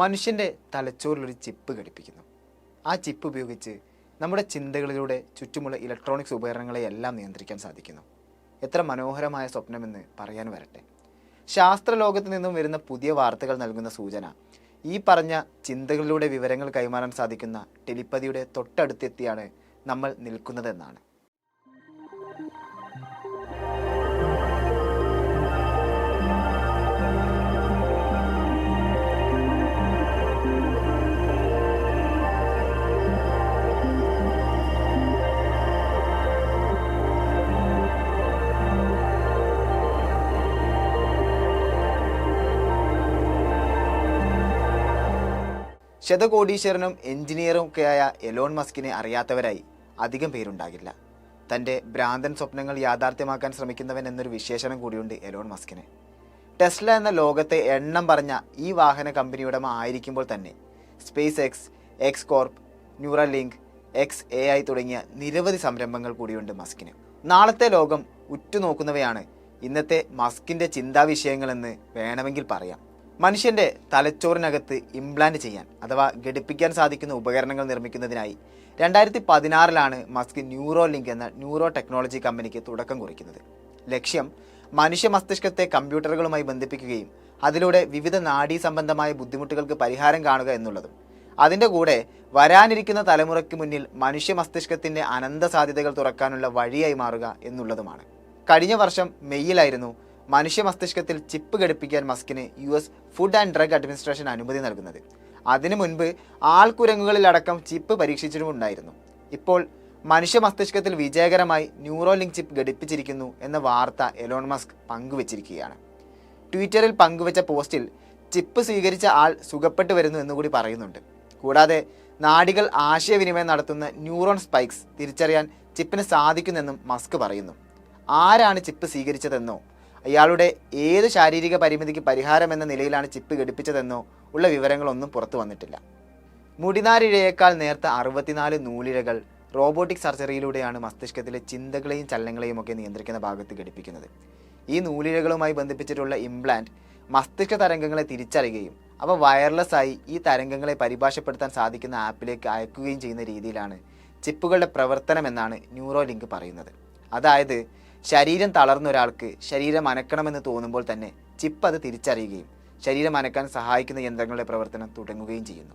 മനുഷ്യൻ്റെ തലച്ചോറിലൊരു ചിപ്പ് ഘടിപ്പിക്കുന്നു. ആ ചിപ്പ് ഉപയോഗിച്ച് നമ്മുടെ ചിന്തകളിലൂടെ ചുറ്റുമുള്ള ഇലക്ട്രോണിക്സ് ഉപകരണങ്ങളെയെല്ലാം നിയന്ത്രിക്കാൻ സാധിക്കുന്നു. എത്ര മനോഹരമായ സ്വപ്നമെന്ന് പറയാൻ വരട്ടെ. ശാസ്ത്രലോകത്ത് നിന്നും വരുന്ന പുതിയ വാർത്തകൾ നൽകുന്ന സൂചന ഈ പറഞ്ഞ ചിന്തകളിലൂടെ വിവരങ്ങൾ കൈമാറാൻ സാധിക്കുന്ന ടെലിപ്പതിയുടെ തൊട്ടടുത്തെത്തിയാണ് നമ്മൾ നിൽക്കുന്നതെന്നാണ്. ശതകോടീശ്വരനും എഞ്ചിനീയറും ഒക്കെയായ എലോൺ മസ്കിനെ അറിയാത്തവരായി അധികം പേരുണ്ടാകില്ല. തൻ്റെ ഭ്രാന്തൻ സ്വപ്നങ്ങൾ യാഥാർത്ഥ്യമാക്കാൻ ശ്രമിക്കുന്നവൻ എന്നൊരു വിശേഷണം കൂടിയുണ്ട് എലോൺ മസ്കിന്. ടെസ്ല എന്ന ലോകത്തെ എണ്ണം പറഞ്ഞ ഈ വാഹന കമ്പനി ഉടമ ആയിരിക്കുമ്പോൾ തന്നെ space X corp, Neuralink, XAI തുടങ്ങിയ നിരവധി സംരംഭങ്ങൾ കൂടിയുണ്ട് മസ്കിന്. നാളത്തെ ലോകം ഉറ്റുനോക്കുന്നവയാണ് ഇന്നത്തെ മസ്കിൻ്റെ ചിന്താവിഷയങ്ങളെന്ന് വേണമെങ്കിൽ പറയാം. മനുഷ്യൻ്റെ തലച്ചോറിനകത്ത് ഇംപ്ലാന്റ് ചെയ്യാൻ അഥവാ ഘടിപ്പിക്കാൻ സാധിക്കുന്ന ഉപകരണങ്ങൾ നിർമ്മിക്കുന്നതിനായി 2016 മസ്ക് ന്യൂറോലിങ്ക് എന്ന ന്യൂറോ ടെക്നോളജി കമ്പനിക്ക് തുടക്കം കുറിക്കുന്നത്. ലക്ഷ്യം മനുഷ്യ മസ്തിഷ്കത്തെ കമ്പ്യൂട്ടറുകളുമായി ബന്ധിപ്പിക്കുകയും അതിലൂടെ വിവിധ നാഡീ സംബന്ധമായ ബുദ്ധിമുട്ടുകൾക്ക് പരിഹാരം കാണുക എന്നുള്ളതും അതിൻ്റെ കൂടെ വരാനിരിക്കുന്ന തലമുറയ്ക്ക് മുന്നിൽ മനുഷ്യ മസ്തിഷ്കത്തിൻ്റെ അനന്ത സാധ്യതകൾ തുറക്കാനുള്ള വഴിയായി മാറുക എന്നുള്ളതുമാണ്. കഴിഞ്ഞ വർഷം മെയ്യിലായിരുന്നു മനുഷ്യ മസ്തിഷ്കത്തിൽ ചിപ്പ് ഘടിപ്പിക്കാൻ മസ്കിന് US food and drug administration അനുമതി നൽകുന്നത്. അതിനു മുൻപ് ആൾക്കുരങ്ങുകളിലടക്കം ചിപ്പ് പരീക്ഷിച്ചിട്ടുമുണ്ടായിരുന്നു. ഇപ്പോൾ മനുഷ്യ മസ്തിഷ്കത്തിൽ വിജയകരമായി ന്യൂറോലിങ്ക് ചിപ്പ് ഘടിപ്പിച്ചിരിക്കുന്നു എന്ന വാർത്ത എലോൺ മസ്ക് പങ്കുവച്ചിരിക്കുകയാണ്. ട്വിറ്ററിൽ പങ്കുവച്ച പോസ്റ്റിൽ ചിപ്പ് സ്വീകരിച്ച ആൾ സുഖപ്പെട്ടു വരുന്നു എന്നുകൂടി പറയുന്നുണ്ട്. കൂടാതെ നാഡികൾ ആശയവിനിമയം നടത്തുന്ന ന്യൂറോൺ സ്പൈക്സ് തിരിച്ചറിയാൻ ചിപ്പിന് സാധിക്കുന്നെന്നും മസ്ക് പറയുന്നു. ആരാണ് ചിപ്പ് സ്വീകരിച്ചതെന്നോ അയാളുടെ ഏത് ശാരീരിക പരിമിതിക്ക് പരിഹാരം എന്ന നിലയിലാണ് ചിപ്പ് ഘടിപ്പിച്ചതെന്നോ ഉള്ള വിവരങ്ങളൊന്നും പുറത്തു വന്നിട്ടില്ല. മുടിനാരിഴയേക്കാൾ നേർത്ത 64 നൂലിഴകൾ റോബോട്ടിക് സർജറിയിലൂടെയാണ് മസ്തിഷ്കത്തിലെ ചിന്തകളെയും ചലനങ്ങളെയും ഒക്കെ നിയന്ത്രിക്കുന്ന ഭാഗത്ത് ഘടിപ്പിക്കുന്നത്. ഈ നൂലിഴകളുമായി ബന്ധിപ്പിച്ചിട്ടുള്ള ഇംപ്ലാന്റ് മസ്തിഷ്ക തരംഗങ്ങളെ തിരിച്ചറിയുകയും അവ വയർലെസ് ആയി ഈ തരംഗങ്ങളെ പരിഭാഷപ്പെടുത്താൻ സാധിക്കുന്ന ആപ്പിലേക്ക് അയക്കുകയും ചെയ്യുന്ന രീതിയിലാണ് ചിപ്പുകളുടെ പ്രവർത്തനം എന്നാണ് ന്യൂറോലിങ്ക് പറയുന്നത്. അതായത് ശരീരം തളർന്ന ഒരാൾക്ക് ശരീരം അനക്കണമെന്ന് തോന്നുമ്പോൾ തന്നെ ചിപ്പ് അത് തിരിച്ചറിയുകയും ശരീരം അനക്കാൻ സഹായിക്കുന്ന യന്ത്രങ്ങളുടെ പ്രവർത്തനം തുടങ്ങുകയും ചെയ്യുന്നു.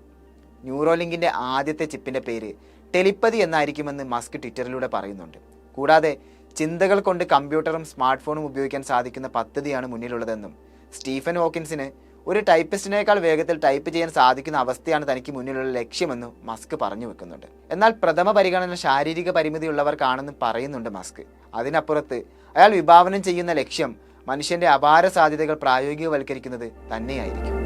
ന്യൂറോലിങ്കിൻ്റെ ആദ്യത്തെ ചിപ്പിൻ്റെ പേര് ടെലിപ്പതി എന്നായിരിക്കുമെന്ന് മസ്ക് ട്വിറ്ററിലൂടെ പറയുന്നുണ്ട്. കൂടാതെ ചിന്തകൾ കൊണ്ട് കമ്പ്യൂട്ടറും സ്മാർട്ട് ഫോണും ഉപയോഗിക്കാൻ സാധിക്കുന്ന പദ്ധതിയാണ് മുന്നിലുള്ളതെന്നും സ്റ്റീഫൻ ഹോക്കിൻസിന് ഒരു ടൈപ്പിസ്റ്റിനേക്കാൾ വേഗത്തിൽ ടൈപ്പ് ചെയ്യാൻ സാധിക്കുന്ന അവസ്ഥയാണ് തനിക്ക് മുന്നിലുള്ള ലക്ഷ്യമെന്നും മസ്ക് പറഞ്ഞു വെക്കുന്നുണ്ട്. എന്നാൽ പ്രഥമ പരിഗണന ശാരീരിക പരിമിതിയുള്ളവർക്കാണെന്ന് പറയുന്നുണ്ട് മസ്ക്. അതിനപ്പുറത്ത് അയാൾ വിഭാവനം ചെയ്യുന്ന ലക്ഷ്യം മനുഷ്യൻ്റെ അപാര സാധ്യതകൾ പ്രായോഗികവൽക്കരിക്കുന്നത് തന്നെയായിരിക്കും.